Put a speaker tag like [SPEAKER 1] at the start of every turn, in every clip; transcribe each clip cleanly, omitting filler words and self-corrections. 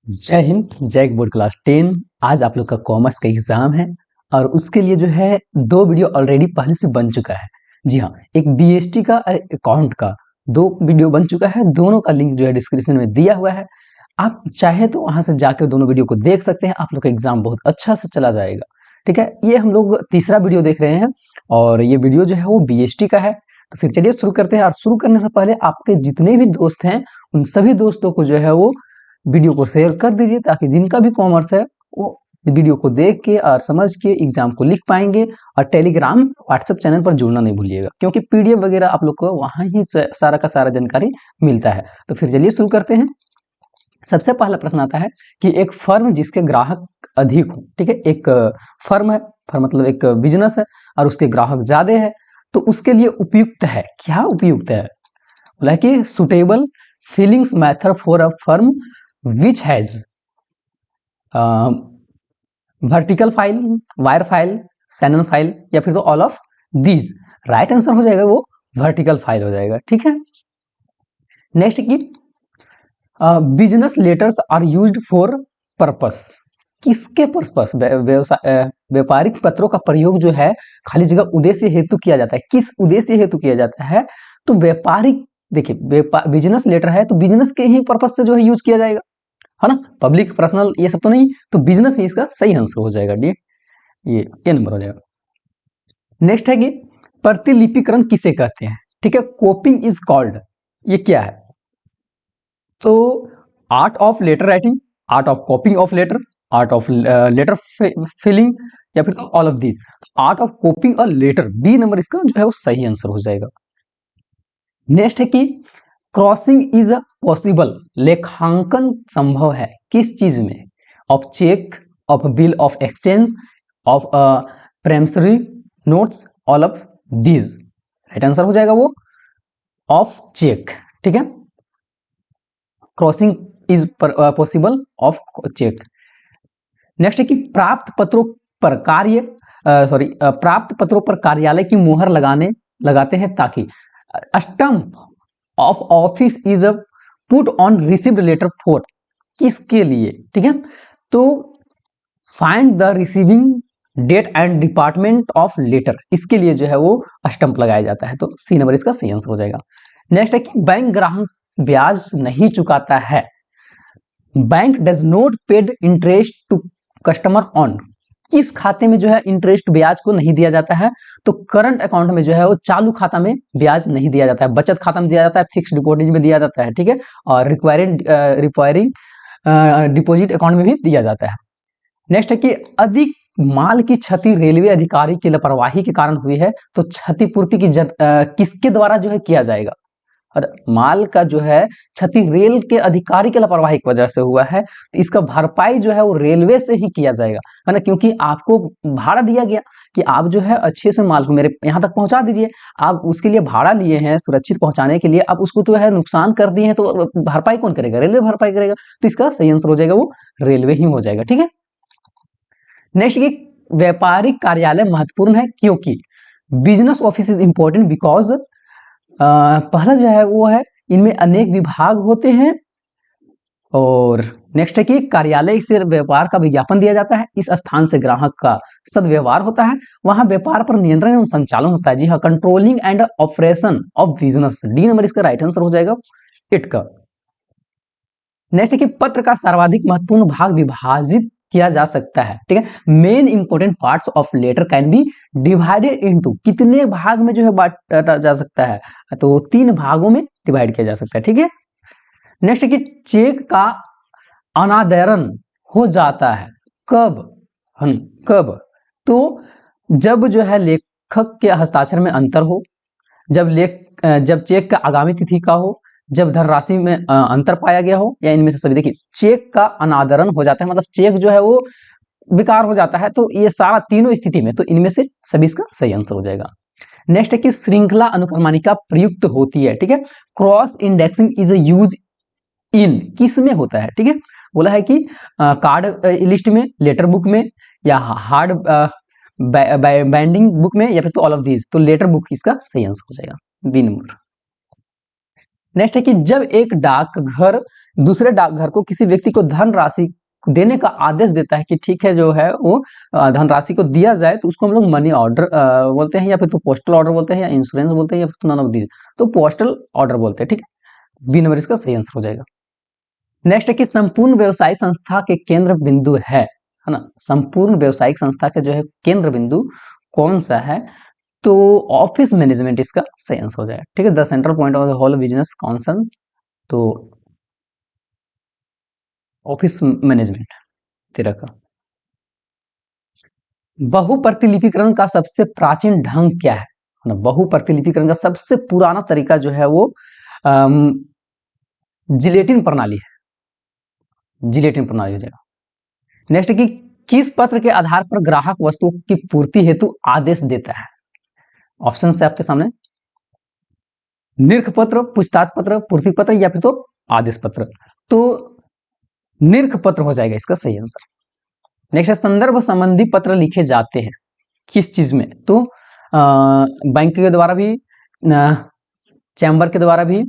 [SPEAKER 1] जय हिंद। जय board class 10। आज आप लोग का कॉमर्स का एग्जाम है और उसके लिए जो है दो वीडियो ऑलरेडी पहले से बन चुका है। जी हाँ, एक बीएसटी का और अकाउंट का दो वीडियो बन चुका है। दोनों का लिंक जो है डिस्क्रिप्शन में दिया हुआ है। आप चाहे तो वहां से जाकर दोनों वीडियो को देख सकते हैं। आप लोग का एग्जाम बहुत अच्छा से चला जाएगा। ठीक है, ये हम लोग तीसरा वीडियो देख रहे हैं और ये वीडियो जो है वो बीएसटी का है। तो फिर चलिए शुरू करते हैं। और शुरू करने से पहले आपके जितने भी दोस्त हैं उन सभी दोस्तों को जो है वो वीडियो को शेयर कर दीजिए, ताकि जिनका भी कॉमर्स है वो वीडियो को देख के और समझ के एग्जाम को लिख पाएंगे। और टेलीग्राम व्हाट्सएप चैनल पर जुड़ना नहीं भूलिएगा, क्योंकि पीडीएफ वगैरह आप लोग को वहां ही सारा का सारा जानकारी मिलता है। तो फिर चलिए शुरू करते हैं। सबसे पहला प्रश्न आता है कि एक फर्म जिसके ग्राहक अधिक हो, ठीक है, एक फर्म है, फर्म मतलब एक बिजनेस है और उसके ग्राहक ज्यादा है, तो उसके लिए उपयुक्त है। क्या उपयुक्त है? बोला कि suitable filings method for a firm which has vertical file, wire file, Shannon file, या फिर तो all of these. Right answer हो जाएगा वो वर्टिकल फाइल हो जाएगा। ठीक है, नेक्स्ट की business letters are used for purpose. किसके पर्पस? व्यापारिक पत्रों का प्रयोग जो है खाली जगह उद्देश्य हेतु किया जाता है। किस उद्देश्य हेतु किया जाता है? तो व्यापारिक, देखिए बिजनेस लेटर है तो बिजनेस के ही पर्पस से जो है यूज किया जाएगा, है ना। पब्लिक पर्सनल ये सब तो नहीं, तो बिजनेस ही इसका सही आंसर हो जाएगा। डी ये नंबर हो जाएगा। नेक्स्ट है कि प्रतिलिपिकरण किसे कहते हैं? ठीक है, कॉपिंग इज कॉल्ड। ये क्या है? तो art of letter writing, art of copying of letter, art of letter filing, या फिर तो all of these. Art of copying और लेटर, बी नंबर इसका जो है वो सही आंसर हो जाएगा। नेक्स्ट है कि क्रॉसिंग इज पॉसिबल, लेखांकन संभव है किस चीज में? Of cheque, of bill of exchange, of promissory notes, all of these. Right answer हो जाएगा वो ऑफ चेक। ठीक है, crossing is possible of cheque. Next है कि प्राप्त पत्रों पर प्राप्त पत्रों पर कार्यालय की मोहर लगाते हैं ताकि stamp of office is put on received letter for. किसके लिए? ठीक है, तो find the receiving date and department of letter, इसके लिए जो है वो स्टंप लगाया जाता है। तो सी नंबर इसका सही आंसर हो जाएगा। नेक्स्ट है कि बैंक ग्राहक ब्याज नहीं चुकाता है। Bank does not paid interest to customer on. किस खाते में जो है इंटरेस्ट ब्याज को नहीं दिया जाता है? तो करंट अकाउंट में जो है वो चालू खाता में ब्याज नहीं दिया जाता है, बचत खाता में दिया जाता है, फिक्स डिपॉजिट में दिया जाता है। ठीक है, और रिक्वायरिंग डिपॉजिट अकाउंट में भी दिया जाता है। नेक्स्ट है कि अधिक माल की क्षति रेलवे अधिकारी की लापरवाही के कारण हुई है, तो क्षतिपूर्ति की किसके द्वारा जो है किया जाएगा? और माल का जो है क्षति रेल के अधिकारी के लापरवाही की वजह से हुआ है, तो इसका भरपाई जो है वो रेलवे से ही किया जाएगा, है ना। क्योंकि आपको भाड़ा दिया गया कि आप जो है अच्छे से माल को मेरे यहाँ तक पहुंचा दीजिए, आप उसके लिए भाड़ा लिए हैं सुरक्षित पहुंचाने के लिए, आप उसको तो है नुकसान कर दिए हैं, तो भरपाई कौन करेगा? रेलवे भरपाई करेगा। तो इसका सही आंसर हो जाएगा वो रेलवे ही हो जाएगा। ठीक है, नेक्स्ट की व्यापारिक कार्यालय महत्वपूर्ण है क्योंकि business office is important because पहला जो है वो है इनमें अनेक विभाग होते हैं। और नेक्स्ट है कि कार्यालय से व्यापार का विज्ञापन दिया जाता है, इस स्थान से ग्राहक का सदव्यवहार होता है, वहां व्यापार पर नियंत्रण एवं संचालन होता है। जी हाँ, controlling and operation of business, D number इसका राइट आंसर हो जाएगा इट का। नेक्स्ट है कि पत्र का सर्वाधिक महत्वपूर्ण भाग विभाजित किया जा सकता है। ठीक है, main important parts of letter can be divided into, कितने भाग में जो है बांटा जा सकता है? तो 3 भागों में डिवाइड किया जा सकता है। ठीक है, नेक्स्ट कि चेक का अनादरण हो जाता है कब? कब? तो जब जो है लेखक के हस्ताक्षर में अंतर हो, जब चेक का आगामी तिथि का हो, जब धनराशि में अंतर पाया गया हो, या इनमें से सभी। देखिए, चेक का अनादरण हो जाता है मतलब चेक जो है वो बेकार हो जाता है, तो ये सारा तीनों स्थिति में, तो इनमें से सभी इसका सही आंसर हो जाएगा। नेक्स्ट है कि श्रृंखला अनुक्रमणिका प्रयुक्त होती है। ठीक है, cross indexing is use in, किस में होता है? ठीक है, बोला है कि कार्ड लिस्ट में, लेटर बुक में, या हार्ड बाइंडिंग बुक में, या फिर तो ऑल ऑफ दीज। तो लेटर बुक इसका सही आंसर हो जाएगा, बी नंबर। नेक्स्ट है कि जब एक डाकघर दूसरे डाकघर को किसी व्यक्ति को धनराशि देने का आदेश देता है कि ठीक है जो है वो धनराशि को दिया जाए, तो उसको हम लोग मनी ऑर्डर बोलते हैं, या फिर तो पोस्टल ऑर्डर बोलते हैं, या इंश्योरेंस बोलते हैं, या फिर नन ऑफ दीज, तो पोस्टल ऑर्डर बोलते हैं। ठीक है, बी नंबर इसका सही आंसर हो जाएगा। नेक्स्ट है कि संपूर्ण व्यवसायिक संस्था के केंद्र बिंदु है ना, संपूर्ण व्यवसायिक संस्था के जो है केंद्र बिंदु कौन सा है, तो ऑफिस मैनेजमेंट इसका सही आंसर हो जाएगा। ठीक है, the central point of the whole business concern, तो ऑफिस मैनेजमेंट तेरा का। बहुप्रतिलिपिकरण का सबसे प्राचीन ढंग क्या है ना, बहुप्रतिलिपिकरण का सबसे पुराना तरीका जो है वो जिलेटिन प्रणाली है, जिलेटिन प्रणाली हो जाएगा। नेक्स्ट कि किस पत्र के आधार पर ग्राहक वस्तुओं की पूर्ति हेतु आदेश देता है, ऑप्शन है आपके सामने, निर्ख पत्र, पूछताछ पत्र, पूर्ति पत्र, या फिर तो आदेश पत्र, तो निर्ख पत्र हो जाएगा इसका सही आंसर। नेक्स्ट है संदर्भ संबंधी पत्र लिखे जाते हैं किस चीज में, तो बैंक के द्वारा भी, चैम्बर के द्वारा भी,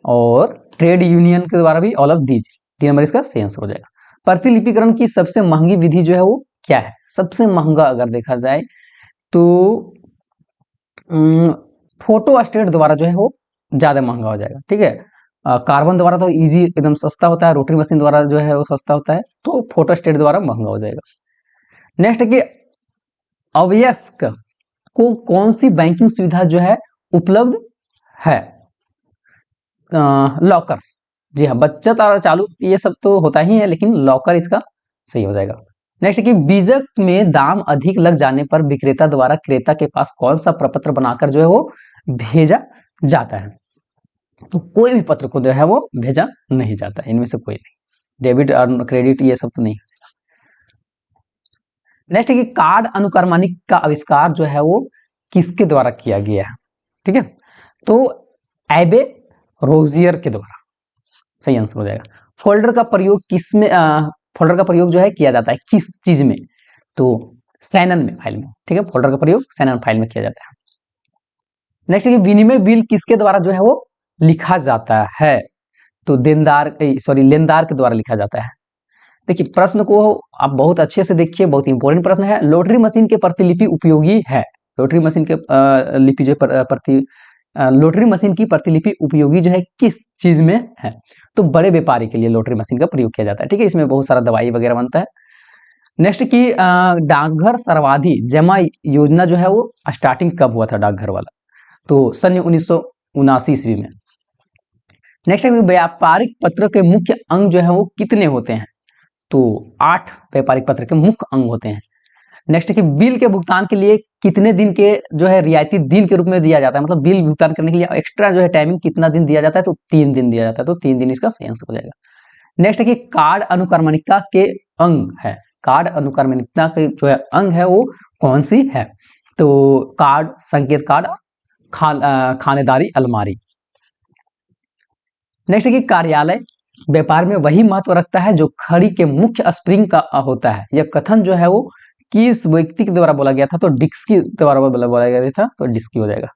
[SPEAKER 1] और ट्रेड यूनियन के द्वारा भी, all of these, D number इसका सही आंसर हो जाएगा। प्रतिलिपिकरण की सबसे महंगी विधि जो है वो क्या है, सबसे महंगा अगर देखा जाए तो फोटो स्टेट द्वारा जो है वो ज्यादा महंगा हो जाएगा। ठीक है, कार्बन द्वारा तो इजी एकदम सस्ता होता है, रोटरी मशीन द्वारा जो है वो सस्ता होता है, तो फोटो स्टेट द्वारा महंगा हो जाएगा। नेक्स्ट है कि अवयस्क को कौन सी बैंकिंग सुविधा जो है उपलब्ध है, लॉकर, जी हाँ, बचत और चालू ये सब तो होता ही है, लेकिन लॉकर इसका सही हो जाएगा। नेक्स्ट कि बीजक में दाम अधिक लग जाने पर विक्रेता द्वारा क्रेता के पास कौन सा प्रपत्र बनाकर जो है वो भेजा जाता है, तो कोई भी पत्र को जो है वो भेजा नहीं जाता है, इनमें से कोई नहीं, डेबिट और क्रेडिट ये सब तो नहीं। नेक्स्ट कि कार्ड अनुक्रमणिक का आविष्कार जो है वो किसके द्वारा किया गया है, ठीक है, तो एबे रोजियर के द्वारा, सही आंसर हो जाएगा। फोल्डर का प्रयोग किस में, फोल्डर का प्रयोग जो है किया जाता है किस चीज में, तो सैनन में, फाइल में, ठीक है, फोल्डर का प्रयोग सैनन फाइल में किया जाता है। नेक्स्ट है कि विनिमय बिल किसके द्वारा जो है वो लिखा जाता है, तो लेनदार के द्वारा लिखा जाता है। देखिए प्रश्न को आप बहुत अच्छे से देखिए, बहुत इंपॉर्टेंट प्रश्न है। लॉटरी मशीन के प्रतिलिपि उपयोगी है, लॉटरी मशीन के लिपि जो लॉटरी मशीन की प्रतिलिपि उपयोगी जो है किस चीज में है, तो बड़े व्यापारी के लिए लॉटरी मशीन का प्रयोग किया जाता है। ठीक है, इसमें बहुत सारा दवाई वगैरह बनता है। नेक्स्ट की डाकघर सर्वाधि जमा योजना जो है वो स्टार्टिंग कब हुआ था डाकघर वाला, तो सन 1979 ईस्वी में। नेक्स्ट है व्यापारिक पत्र के मुख्य अंग जो है वो कितने होते हैं, तो 8 व्यापारिक पत्र के मुख्य अंग होते हैं। नेक्स्ट है कि बिल के भुगतान के लिए कितने दिन के जो है रियायती दिन के रूप में दिया जाता है, मतलब बिल भुगतान करने के लिए एक्स्ट्रा जो है टाइमिंग कितना दिन दिया जाता है, तो 3 दिन दिया जाता है, तो 3 दिन इसका सही आंसर हो जाएगा। नेक्स्ट है कि कार्ड अनुक्रमणिकता के अंग है, कार्ड अनुक्रमणिकता के जो है अंग है वो कौन सी है, तो कार्ड, संकेत कार्ड, खानेदारी अलमारी। नेक्स्ट है कि कार्यालय व्यापार में वही महत्व रखता है जो खड़ी के मुख्य स्प्रिंग का होता है, यह कथन जो है वो किस व्यक्ति के द्वारा बोला गया था, तो डिस्की द्वारा बोला गया था, तो डिस्की हो जाएगा।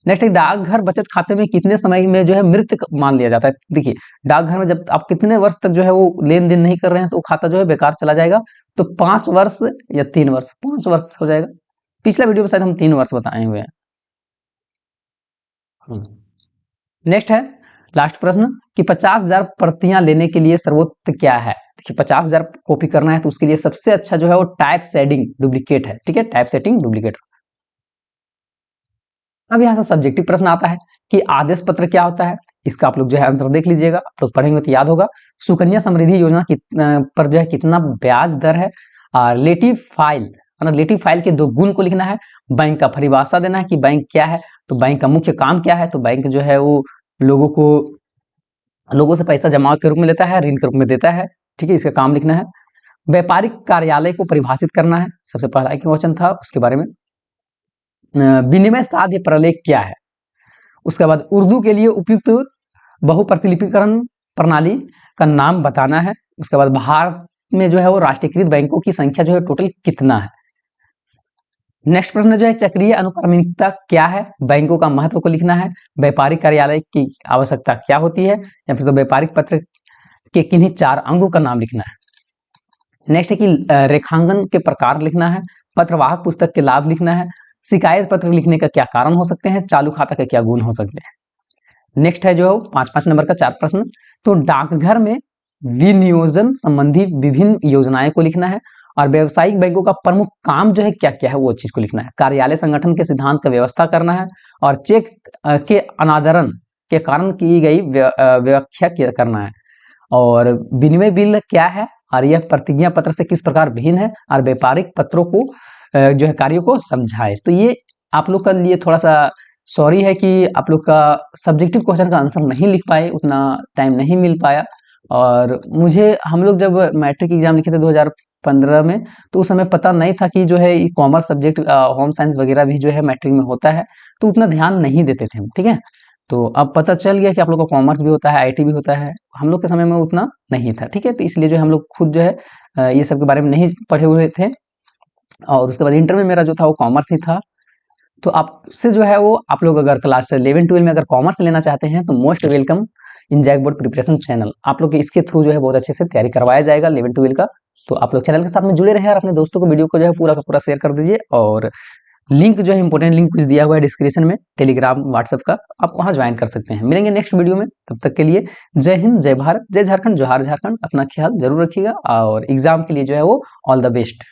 [SPEAKER 1] नेक्स्ट है डाकघर बचत खाते में कितने समय में जो है मृत मान लिया जाता है। देखिए डाकघर में जब आप कितने वर्ष तक जो है वो लेन देन नहीं कर रहे हैं तो खाता जो है बेकार चला जाएगा, तो 5 वर्ष या 3 वर्ष, 5 वर्ष हो जाएगा। पिछला वीडियो में शायद हम 3 वर्ष बताए हुए हैं। नेक्स्ट है लास्ट प्रश्न कि 50,000 प्रतियां लेने के लिए सर्वोत्तम क्या है। देखिए 50,000 कॉपी करना है तो उसके लिए सबसे अच्छा जो है वो टाइप सेटिंग डुप्लीकेट है। ठीक है, टाइप सेटिंग डुप्लीकेट। अब यहाँ से सब्जेक्टिव प्रश्न आता है कि आदेश पत्र क्या होता है, इसका आप लोग जो है आंसर देख लीजिएगा, आप लोग पढ़ेंगे तो याद होगा। सुकन्या समृद्धि योजना पर जो है कितना ब्याज दर है, रिलेटिव फाइल, रिलेटिव फाइल के 2 गुण को लिखना है, बैंक का परिभाषा देना है कि बैंक क्या है, तो बैंक का मुख्य काम क्या है, तो बैंक जो है वो लोगों से पैसा जमा के रूप में लेता है, ऋण के रूप में देता है। ठीक है, इसका काम लिखना है। व्यापारिक कार्यालय को परिभाषित करना है, सबसे पहला क्वेश्चन था उसके बारे में। विनिमय साध्य प्रलेख क्या है, उसके बाद उर्दू के लिए उपयुक्त बहुप्रतिलिपिकरण प्रणाली का नाम बताना है, उसके बाद भारत में जो है वो राष्ट्रीयकृत बैंकों की संख्या जो है टोटल कितना है। नेक्स्ट प्रश्न जो है चक्रीय अनुक्रमणिकता क्या है, बैंकों का महत्व को लिखना है, व्यापारिक कार्यालय की आवश्यकता क्या होती है, या फिर तो व्यापारिक पत्र के किन्हीं 4 अंगों का नाम लिखना है। नेक्स्ट है कि रेखांकन के प्रकार लिखना है, पत्रवाहक पुस्तक के लाभ लिखना है, शिकायत पत्र लिखने का क्या कारण हो सकते हैं, चालू खाता के क्या गुण हो सकते हैं। नेक्स्ट है जो 5-5 नंबर का 4 प्रश्न, तो डाकघर में विनियोजन संबंधी विभिन्न योजनाएं को लिखना है, और व्यावसायिक बैंकों का प्रमुख काम जो है क्या क्या है वो चीज को लिखना है। कार्यालय संगठन के सिद्धांत का व्यवस्था करना है, और चेक के अनादरण के कारण की गई व्याख्या करना है, और विनिमय बिल क्या है, और यह प्रतिज्ञा पत्र से किस प्रकार भिन्न है, और व्यापारिक पत्रों को जो है कार्यों को समझाए। तो ये आप लोग का लिए थोड़ा सा सॉरी है कि आप लोग का सब्जेक्टिव क्वेश्चन का आंसर नहीं लिख पाए, उतना टाइम नहीं मिल पाया। और मुझे हम लोग जब मैट्रिक एग्जाम लिखे थे 2015 में, तो उस समय पता नहीं था कि जो है कॉमर्स सब्जेक्ट होम साइंस वगैरह भी जो है मैट्रिक में होता है, तो उतना ध्यान नहीं देते थे हम, ठीक है। तो अब पता चल गया कि आप लोग का कॉमर्स भी होता है, आईटी भी होता है, हम लोग के समय में उतना नहीं था, ठीक है। तो इसलिए जो है हम लोग खुद जो है ये सब के बारे में नहीं पढ़े हुए थे, और उसके बाद इंटर में मेरा जो था वो कॉमर्स ही था। तो आपसे जो है वो आप लोग अगर क्लास 11-12 में अगर कॉमर्स लेना चाहते हैं तो most welcome in JAC board preparation channel, आप लोग इसके थ्रू जो है बहुत अच्छे से तैयारी करवाया जाएगा 11-12 का। तो आप लोग चैनल के साथ में जुड़े रहे और अपने दोस्तों को वीडियो को जो है पूरा का पूरा शेयर कर दीजिए, और लिंक जो है इंपॉर्टेंट लिंक कुछ दिया हुआ है डिस्क्रिप्शन में टेलीग्राम व्हाट्सएप का, आप वहां ज्वाइन कर सकते हैं। मिलेंगे नेक्स्ट वीडियो में, तब तक के लिए जय हिंद, जय भारत, जय झारखंड, जोहार झारखंड। अपना ख्याल जरूर रखिएगा, और एग्जाम के लिए जो है वो ऑल द बेस्ट।